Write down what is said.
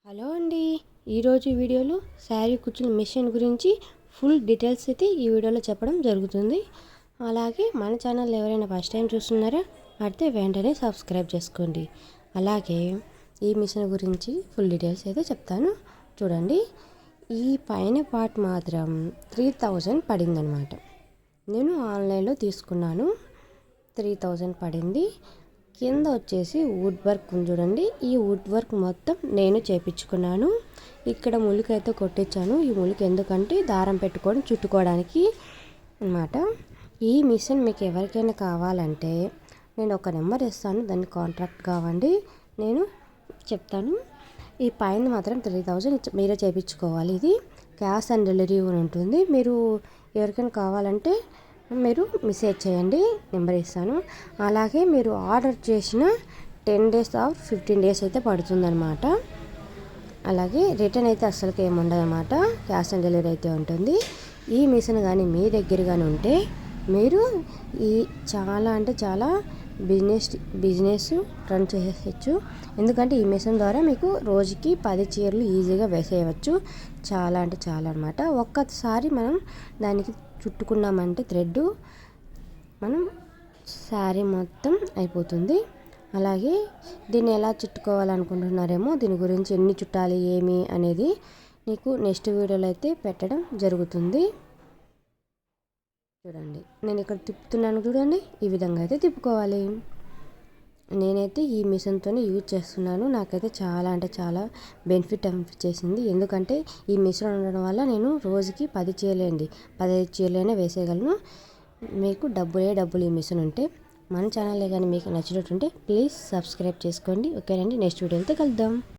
Hello అండి. ఈరోజు వీడియోలో శారీ కుచ్చుల మిషన్ గురించి ఫుల్ డీటెయిల్స్ అయితే ఈ వీడియోలో చెప్పడం జరుగుతుంది. అలాగే మన ఛానల్ ఎవరైనా ఫస్ట్ టైం చూస్తున్నారా అయితే వెంటనే సబ్స్క్రైబ్ చేసుకోండి. అలాగే ఈ మిషన్ గురించి ఫుల్ డీటెయిల్స్ అయితే చెప్తాను చూడండి. ఈ పైన పార్ట్ మాత్రం 3000 పడిందనమాట. నేను ఆన్లైన్లో తీసుకున్నాను. 3000 పడింది. కింద వచ్చేసి వుడ్ వర్క్ ఉంది చూడండి. ఈ వుడ్ వర్క్ మొత్తం నేను చేపించుకున్నాను. ఇక్కడ ములికైతే కొట్టించాను. ఈ ములిక ఎందుకంటే దారం పెట్టుకొని చుట్టుకోవడానికి అన్నమాట. ఈ మిషన్ మీకు ఎవరికైనా కావాలంటే నేను ఒక నెంబర్ ఇస్తాను, దాన్ని కాంటాక్ట్ కావండి, నేను చెప్తాను. ఈ పైన మాత్రం 3000 మీరే చేయించుకోవాలి. ఇది క్యాష్ ఆన్ డెలివరీ ఉంటుంది. మీరు ఎవరికైనా కావాలంటే మీరు మెసేజ్ చేయండి, నెంబర్ ఇస్తాను. అలాగే మీరు ఆర్డర్ చేసిన 10 days ఆర్ 15 days అయితే పడుతుందన్నమాట. అలాగే రిటర్న్ అయితే అస్సలకి ఏమి ఉండదన్నమాట. క్యాష్ ఆన్ డెలివరీ అయితే ఉంటుంది. ఈ మిషన్ కానీ మీ దగ్గర కానీ ఉంటే మీరు ఈ చాలా అంటే చాలా బిజినెస్ రన్ చేసేయచ్చు. ఎందుకంటే ఈ మిషన్ ద్వారా మీకు రోజుకి 10 చీరలు ఈజీగా వేసేయవచ్చు. చాలా అంటే చాలా అనమాట. ఒక్కసారి మనం దానికి చుట్టుకున్నామంటే థ్రెడ్ మనం శారీ మొత్తం అయిపోతుంది. అలాగే దీన్ని ఎలా చుట్టుకోవాలనుకుంటున్నారేమో, దీని గురించి ఎన్ని చుట్టాలి ఏమి అనేది నీకు నెక్స్ట్ వీడియోలో అయితే పెట్టడం జరుగుతుంది. చూడండి, నేను ఇక్కడ తిప్పుతున్నాను చూడండి. ఈ విధంగా అయితే తిప్పుకోవాలి. నేనైతే ఈ మిషన్తోనే యూజ్ చేస్తున్నాను. నాకైతే చాలా అంటే చాలా బెనిఫిట్ అనిపించేసింది. ఎందుకంటే ఈ మిషన్ ఉండడం వల్ల నేను రోజుకి 10 చీరలేండి 15 చీరలైనా వేసేయగలను. మీకు డబ్బులు ఈ మిషన్ ఉంటే. మన ఛానల్ కానీ మీకు నచ్చినట్టుంటే ప్లీజ్ సబ్స్క్రైబ్ చేసుకోండి. ఓకేనండి, నెక్స్ట్ వీడియోతో కలుద్దాం.